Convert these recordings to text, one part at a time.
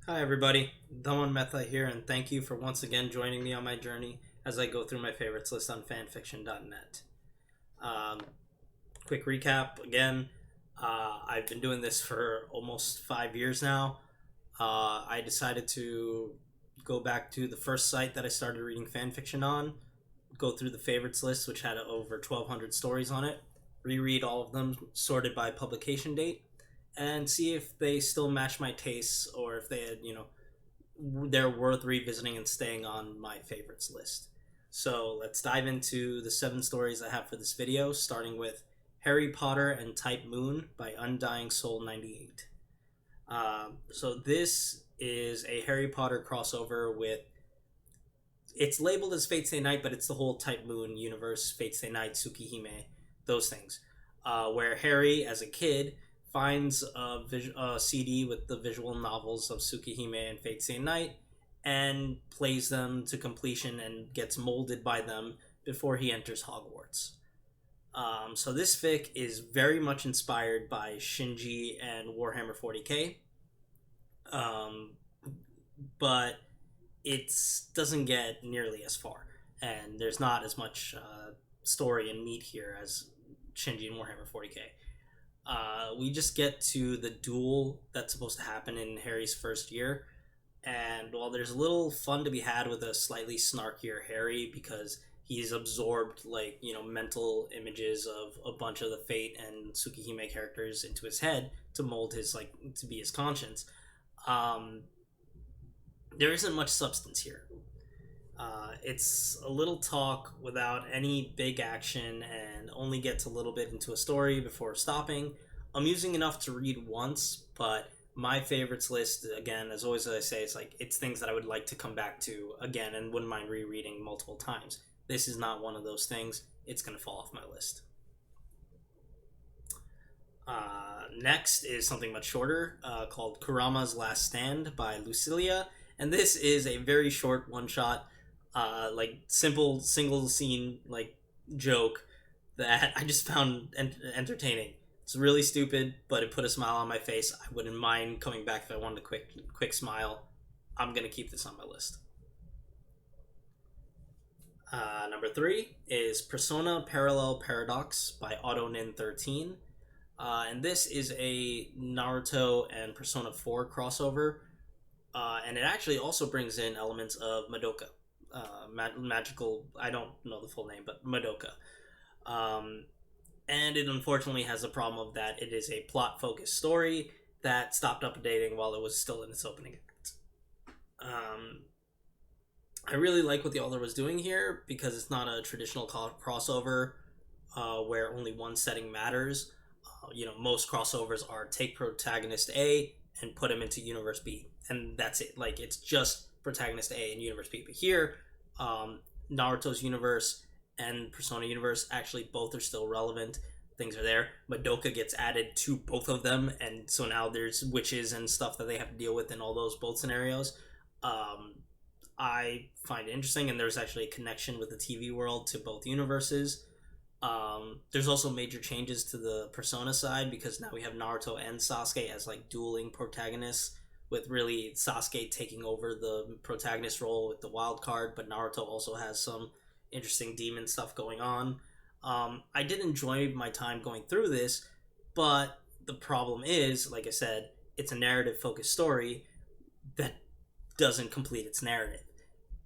Hi everybody, Dhaman Mehta here, and thank you for once again joining me on my journey as I go through my favorites list on fanfiction.net. Um, Quick recap again, I've been doing this for almost 5 years now. I decided to go back to the first site that I started reading fanfiction on, go through the favorites list, which had over 1,200 stories on it, reread all of them sorted by publication date, and see if they still match my tastes or if they had, they're worth revisiting and staying on my favorites list. So let's dive into the 7 stories I have for this video, starting with Harry Potter and Type Moon by Undying Soul 98. So this is a Harry Potter crossover with, it's labeled as Fate Stay Night, but it's the whole Type Moon universe, Fate Stay Night, Tsukihime, those things. Where Harry, as a kid, finds a CD with the visual novels of Tsukihime and Fate Stay Night and plays them to completion and gets molded by them before he enters Hogwarts. So this fic is very much inspired by Shinji and Warhammer 40k, but it doesn't get nearly as far, and there's not as much story and meat here as Shinji and Warhammer 40k. We just get to the duel that's supposed to happen in Harry's first year, and while there's a little fun to be had with a slightly snarkier Harry because he's absorbed mental images of a bunch of the Fate and Tsukihime characters into his head to mold his to be his conscience, there isn't much substance here. It's a little talk without any big action and only gets a little bit into a story before stopping. Amusing enough to read once, but my favorites list, again, as always, as I say, it's things that I would like to come back to again and wouldn't mind rereading multiple times. This is not one of those things. It's going to fall off my list. Next is something much shorter called Kurama's Last Stand by Lucillia, and this is a very short one-shot simple single scene joke that I just found entertaining. It's really stupid, but it put a smile on my face. I wouldn't mind coming back if I wanted a quick smile. I'm gonna keep this on my list. Number 3 is Persona Parallel Paradox by AutoNin13, and this is a Naruto and Persona 4 crossover, and it actually also brings in elements of Madoka. Magical, I don't know the full name, but Madoka. And it unfortunately has a problem of that it is a plot-focused story that stopped updating while it was still in its opening act. I really like what the author was doing here because it's not a traditional crossover where only one setting matters. Most crossovers are take protagonist A and put him into universe B, and that's it. It's just protagonist A and universe B. But here, Naruto's universe and Persona universe, actually both are still relevant. Things are there. Madoka gets added to both of them, and so now there's witches and stuff that they have to deal with in all those both scenarios. I find it interesting, and there's actually a connection with the TV world to both universes. There's also major changes to the Persona side because now we have Naruto and Sasuke as dueling protagonists, with really Sasuke taking over the protagonist role with the wild card, but Naruto also has some interesting demon stuff going on. I did enjoy my time going through this, but the problem is, like I said, it's a narrative-focused story that doesn't complete its narrative.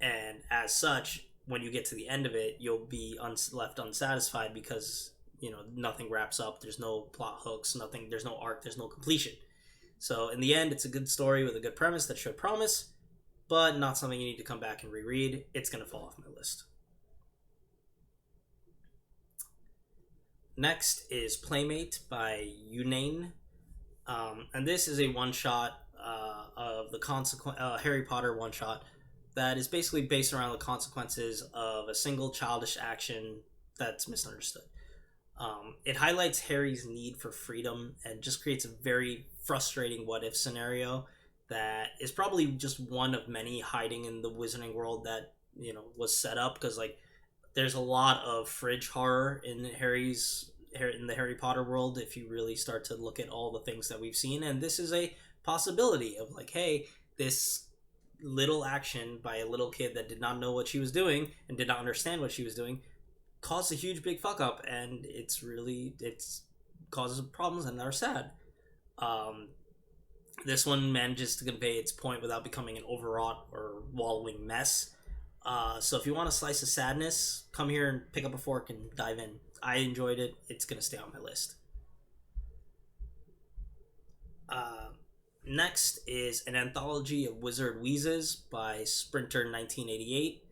And as such, when you get to the end of it, you'll be left unsatisfied because, nothing wraps up, there's no plot hooks, there's no arc, there's no completion. So in the end, it's a good story with a good premise that should promise, but not something you need to come back and reread. It's going to fall off my list. Next is Playmate by Yunaine, and this is a one-shot of the Harry Potter one-shot that is basically based around the consequences of a single childish action that's misunderstood. It highlights Harry's need for freedom and just creates a very frustrating what-if scenario that is probably just one of many hiding in the wizarding world that, was set up, because, there's a lot of fridge horror in the Harry Potter world if you really start to look at all the things that we've seen, and this is a possibility of, hey, this little action by a little kid that did not know what she was doing and did not understand what she was doing caused a huge big fuck up, and it's causes problems and they're sad. This one manages to convey its point without becoming an overwrought or wallowing mess. So if you want a slice of sadness, come here and pick up a fork and dive in. I enjoyed it. It's going to stay on my list. Next is an anthology of Wizard Wheezes by Sprinter 1988.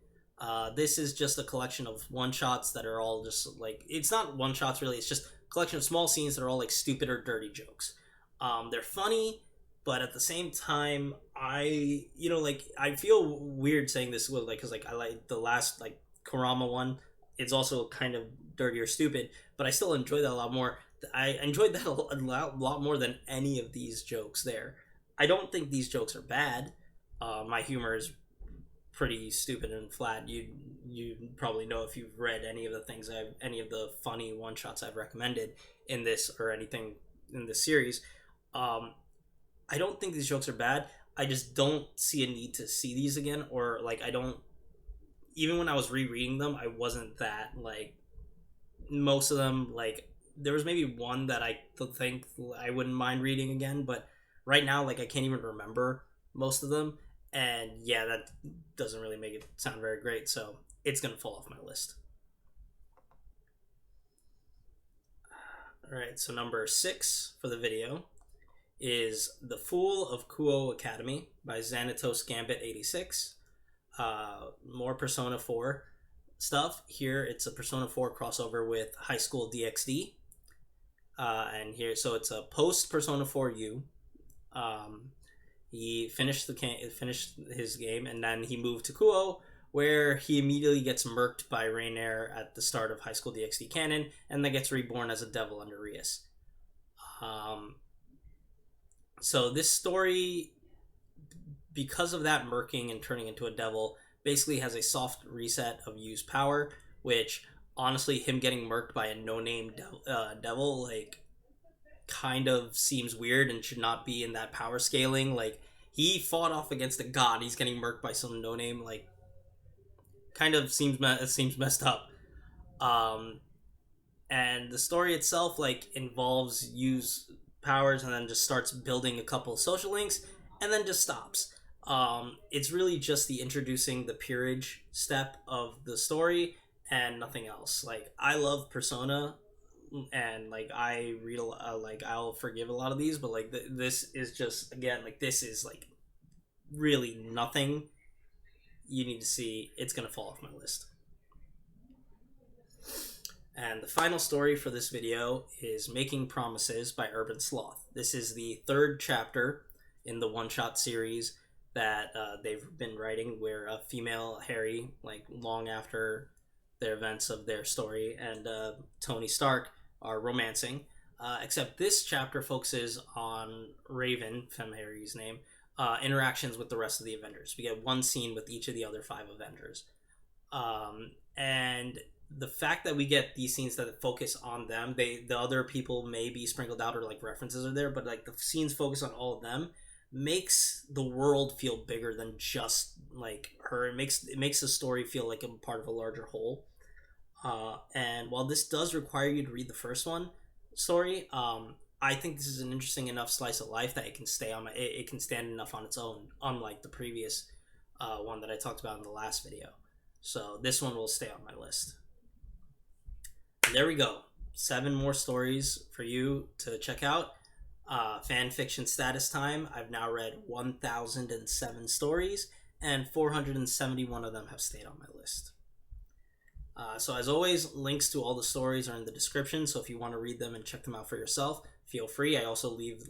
This is just a collection of one-shots that are all just like... It's not one-shots really, it's just a collection of small scenes that are all like stupid or dirty jokes. They're funny, but at the same time, I feel weird saying this because I like the last like Kurama one. It's also kind of dirty or stupid, but I still enjoy that a lot more. I enjoyed that a lot more than any of these jokes there. I don't think these jokes are bad. My humor is pretty stupid and flat. You probably know if you've read any of the funny one shots I've recommended in this or anything in this series. I don't think these jokes are bad. I just don't see a need to see these again, or like I don't. Even when I was rereading them, I wasn't that like. Most of them, like there was maybe one that I think I wouldn't mind reading again, but right now, like I can't even remember most of them, and yeah, that doesn't really make it sound very great. So it's gonna fall off my list. All right, so number 6 for the video is The Fool of Kuo Academy by Xanatos Gambit 86. More Persona 4 stuff. Here it's a Persona 4 crossover with High School DxD. And here, so it's a post Persona 4 U. He finished his game, and then he moved to Kuo, where he immediately gets murked by Rainier at the start of High School DxD canon, and then gets reborn as a devil under Rias. So this story, because of that murking and turning into a devil, basically has a soft reset of Yu's power, which honestly, him getting murked by a no-name devil, like, kind of seems weird and should not be in that power scaling. Like, he fought off against a god, he's getting murked by some no-name, like, kind of seems messed up. And the story itself, like, involves Yu's powers and then just starts building a couple of social links and then just stops. It's really just the introducing the peerage step of the story and nothing else. Like, I love Persona, and like I read I'll forgive a lot of these, but like this is just, again, like this is like really nothing you need to see. It's gonna fall off my list. And the final story for this video is Making Promises by Urban Sloth. This is the 3rd chapter in the one-shot series that they've been writing, where a female Harry, like long after the events of their story, and Tony Stark are romancing. Except this chapter focuses on Raven, Femme Harry's name, interactions with the rest of the Avengers. We get one scene with each of the other 5 Avengers. And the fact that we get these scenes that focus on them, the other people may be sprinkled out or like references are there, but like the scenes focus on all of them, makes the world feel bigger than just like her. It makes the story feel like a part of a larger whole. And while this does require you to read the first story, I think this is an interesting enough slice of life that it can it can stand enough on its own, unlike the previous one that I talked about in the last video. So this one will stay on my list. And there we go. 7 more stories for you to check out. Fan fiction status time. I've now read 1,007 stories, and 471 of them have stayed on my list. So as always, links to all the stories are in the description, so if you want to read them and check them out for yourself, feel free. I also leave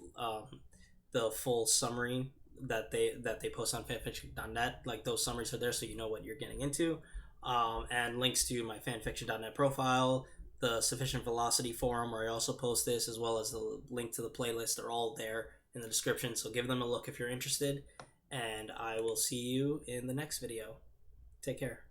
the full summary that they post on fanfiction.net. Like, those summaries are there so you know what you're getting into. And links to my fanfiction.net profile, the Sufficient Velocity forum where I also post this, as well as the link to the playlist, are all there in the description, so give them a look if you're interested, and I will see you in the next video. Take care.